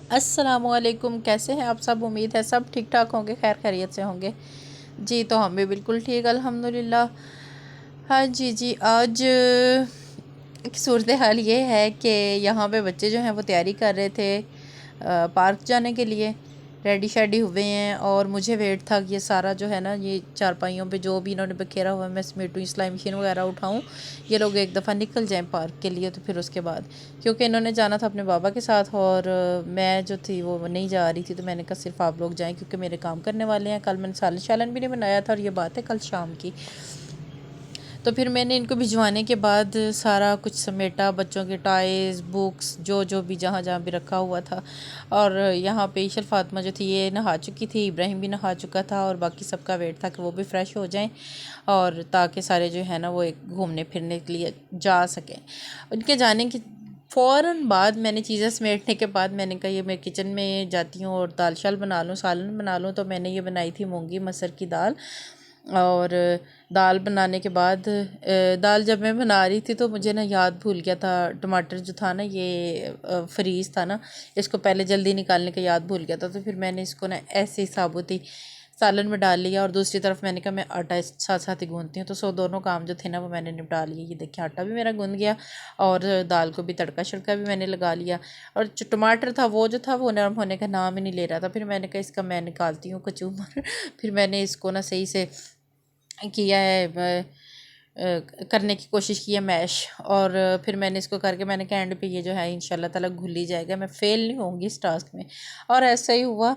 अस्सलामुअलैकुम, कैसे हैं आप सब। उम्मीद है सब ठीक ठाक होंगे, खैर खैरियत से होंगे। जी तो हम भी बिल्कुल ठीक अल्हम्दुलिल्लाह। हाँ जी जी, आज की सूरत हाल ये है कि यहाँ पे बच्चे जो हैं वो तैयारी कर रहे थे पार्क जाने के लिए। रेडी शेडी हुए हैं और मुझे वेट था कि ये सारा जो है ना, ये चारपाइयों पे जो भी इन्होंने बखेरा हुआ है मैं समेटूँ, सिलाई मशीन वगैरह उठाऊँ, ये लोग एक दफ़ा निकल जाएं पार्क के लिए। तो फिर उसके बाद क्योंकि इन्होंने जाना था अपने बाबा के साथ और मैं जो थी वो नहीं जा रही थी, तो मैंने कहा सिर्फ आप लोग जाएं क्योंकि मेरे काम करने वाले हैं। कल मैंने सालन शालन भी नहीं बनाया था और ये बात है कल शाम की। तो फिर मैंने इनको भिजवाने के बाद सारा कुछ समेटा, बच्चों के टाइज़, बुक्स, जो जो भी जहाँ जहाँ भी रखा हुआ था। और यहाँ पे ईशल फातिमा जो थी ये नहा चुकी थी, इब्राहिम भी नहा चुका था और बाकी सबका वेट था कि वो भी फ़्रेश हो जाएं और ताकि सारे जो है ना वो एक घूमने फिरने के लिए जा सकें। उनके जाने की फ़ौरन बाद मैंने चीज़ें समेटने के बाद मैंने कहा ये मैं किचन में जाती हूँ और दाल शाल बना लूँ, सालन बना लूँ। तो मैंने ये बनाई थी मूंगी मसर की दाल। और दाल बनाने के बाद दाल जब मैं बना रही थी तो मुझे ना याद भूल गया था, टमाटर जो था ना ये फ्रीज़ था ना, इसको पहले जल्दी निकालने का याद भूल गया था। तो फिर मैंने इसको ना ऐसे ही साबुत ही सालन में डाल लिया और दूसरी तरफ मैंने कहा मैं आटा साथ साथ ही गूंथती हूँ। तो दोनों काम जो थे ना वो मैंने निपटा लिए। ये देखिए आटा भी मेरा गूंद गया और दाल को भी तड़का शड़का भी मैंने लगा लिया। और जो टमाटर था वो जो था वो नरम होने का नाम ही नहीं ले रहा था। फिर मैंने कहा इसका मैं निकालती हूँ कचूमर। फिर मैंने इसको ना सही से किया है, करने की कोशिश की है मैश। और फिर मैंने इसको करके मैंने कहा एंड पे ये जो है इंशाल्लाह ताला घुल ही जाएगा, मैं फ़ेल नहीं होंगी इस टास्क में। और ऐसा ही हुआ।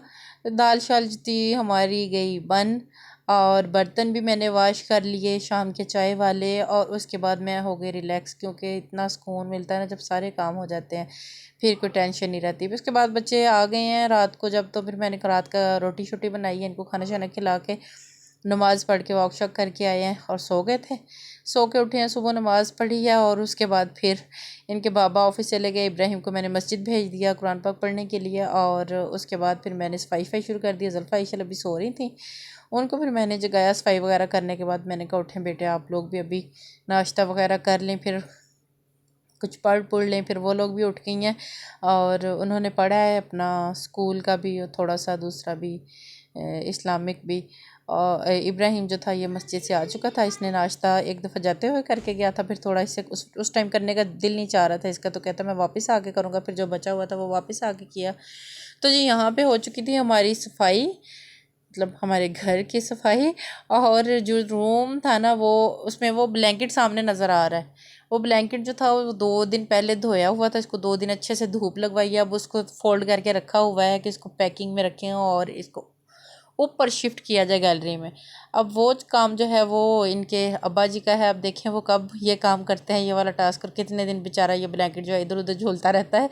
दाल शाल जो थी हमारी गई बन और बर्तन भी मैंने वाश कर लिए शाम के चाय वाले। और उसके बाद मैं हो गई रिलैक्स क्योंकि इतना सुकून मिलता है ना जब सारे काम हो जाते हैं, फिर कोई टेंशन नहीं रहती। फिर उसके बाद बच्चे आ गए हैं रात को जब, तो फिर मैंने रात का रोटी शोटी बनाई है, इनको खाना शाना खिला के नमाज़ पढ़ के वॉक शॉक करके आए हैं और सो गए थे। सो के उठे हैं, सुबह नमाज़ पढ़ी है और उसके बाद फिर इनके बाबा ऑफिस चले गए। इब्राहिम को मैंने मस्जिद भेज दिया कुरान पाक पढ़ने के लिए और उसके बाद फिर मैंने सफाई वफ़ाई शुरू कर दी। ज़ुल्फ़ा ईशल अभी सो रही थी, उनको फिर मैंने जगाया। सफाई वगैरह करने के बाद मैंने कहा उठें बेटे आप लोग भी अभी नाश्ता वगैरह कर लें, फिर कुछ पढ़ लें। फिर वो लोग भी उठ गई हैं और उन्होंने पढ़ा है अपना स्कूल का भी और थोड़ा सा दूसरा भी इस्लामिक भी। और इब्राहिम जो था ये मस्जिद से आ चुका था, इसने नाश्ता एक दफ़ा जाते हुए करके गया था, फिर थोड़ा इससे उस टाइम करने का दिल नहीं चाह रहा था इसका, तो कहता मैं वापस आके करूँगा। फिर जो बचा हुआ था वो वापस आके किया। तो जी यहाँ पे हो चुकी थी हमारी सफाई, मतलब हमारे घर की सफाई। और जो रूम था ना वो उसमें वो ब्लैंकेट सामने नज़र आ रहा है, वो ब्लैंकेट जो था वो 2 दिन पहले धोया हुआ था, इसको 2 दिन अच्छे से धूप लगवाई है। अब उसको फोल्ड करके रखा हुआ है कि इसको पैकिंग में रखें और इसको ऊपर शिफ्ट किया जाए गैलरी में। अब वो काम जो है वो इनके अब्बा जी का है, अब देखें वो कब ये काम करते हैं, ये वाला टास्क। और कितने दिन बेचारा ये ब्लैंकेट जो है इधर उधर झूलता रहता है।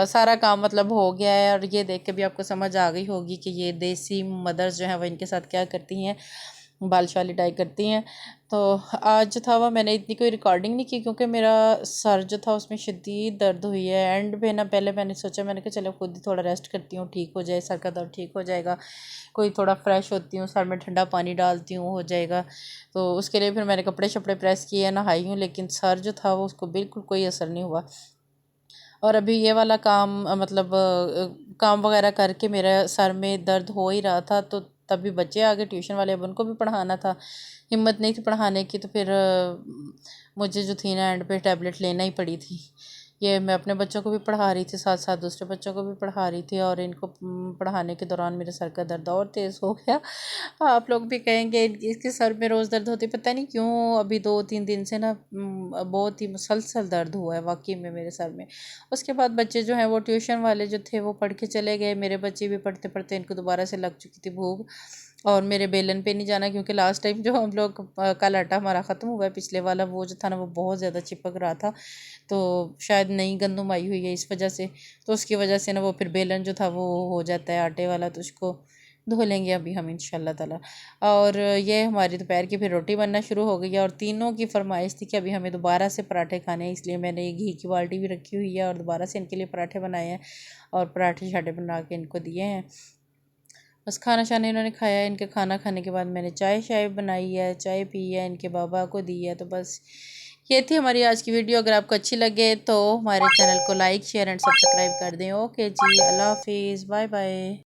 सारा काम मतलब हो गया है और ये देख के भी आपको समझ आ गई होगी कि ये देसी मदर्स जो हैं वो इनके साथ क्या करती हैं, बाल शाल लिटाई करती हैं। तो आज जो था वह मैंने इतनी कोई रिकॉर्डिंग नहीं की क्योंकि मेरा सर जो था उसमें शदीद दर्द हुई है। एंड पे ना पहले मैंने सोचा, मैंने कहा चलो खुद ही थोड़ा रेस्ट करती हूँ, ठीक हो जाए, सर का दर्द ठीक हो जाएगा, कोई थोड़ा फ्रेश होती हूँ, सर में ठंडा पानी डालती हूँ, हो जाएगा। तो उसके लिए फिर मैंने कपड़े शपड़े प्रेस किए, नहाई हूँ, लेकिन सर जो था वो उसको बिल्कुल कोई असर नहीं हुआ। और अभी ये वाला काम मतलब काम वगैरह करके मेरा सर में दर्द हो ही रहा था। तो तभी बच्चे आ गए ट्यूशन वाले, अब उनको भी पढ़ाना था, हिम्मत नहीं थी पढ़ाने की। तो फिर मुझे जो थी ना एंड पे टैबलेट लेना ही पड़ी थी। ये मैं अपने बच्चों को भी पढ़ा रही थी, साथ साथ दूसरे बच्चों को भी पढ़ा रही थी और इनको पढ़ाने के दौरान मेरे सर का दर्द और तेज़ हो गया। आप लोग भी कहेंगे इसके सर में रोज़ दर्द होती, पता नहीं क्यों अभी 2-3 दिन से ना बहुत ही मुसलसल दर्द हुआ है वाकई में मेरे सर में। उसके बाद बच्चे जो हैं वो ट्यूशन वाले जो थे वो पढ़ के चले गए, मेरे बच्चे भी पढ़ते पढ़ते इनको दोबारा से लग चुकी थी भूख। और मेरे बेलन पे नहीं जाना क्योंकि लास्ट टाइम जो हम लोग कल आटा हमारा ख़त्म हुआ है पिछले वाला, वो जो था ना वो बहुत ज़्यादा चिपक रहा था। तो शायद नई गंदम आई हुई है इस वजह से, तो उसकी वजह से ना वो फिर बेलन जो था वो हो जाता है आटे वाला, तो उसको धो लेंगे अभी हम इंशाल्लाह ताला। और ये हमारी दोपहर की फिर रोटी बनना शुरू हो गई है और तीनों की फरमाइश थी कि अभी हमें दोबारा से पराठे खाने हैं, इसलिए मैंने ये घी की बाल्टी भी रखी हुई है और दोबारा से इनके लिए पराठे बनाए हैं और पराठे शाठे बना के इनको दिए हैं। बस खाना शाना इन्होंने खाया है। इनके खाना खाने के बाद मैंने चाय शाय बनाई है, चाय पी है, इनके बाबा को दी है। तो बस ये थी हमारी आज की वीडियो। अगर आपको अच्छी लगे तो हमारे चैनल को लाइक शेयर एंड सब्सक्राइब कर दें। ओके जी, अल्लाह हाफिज़, बाय बाय।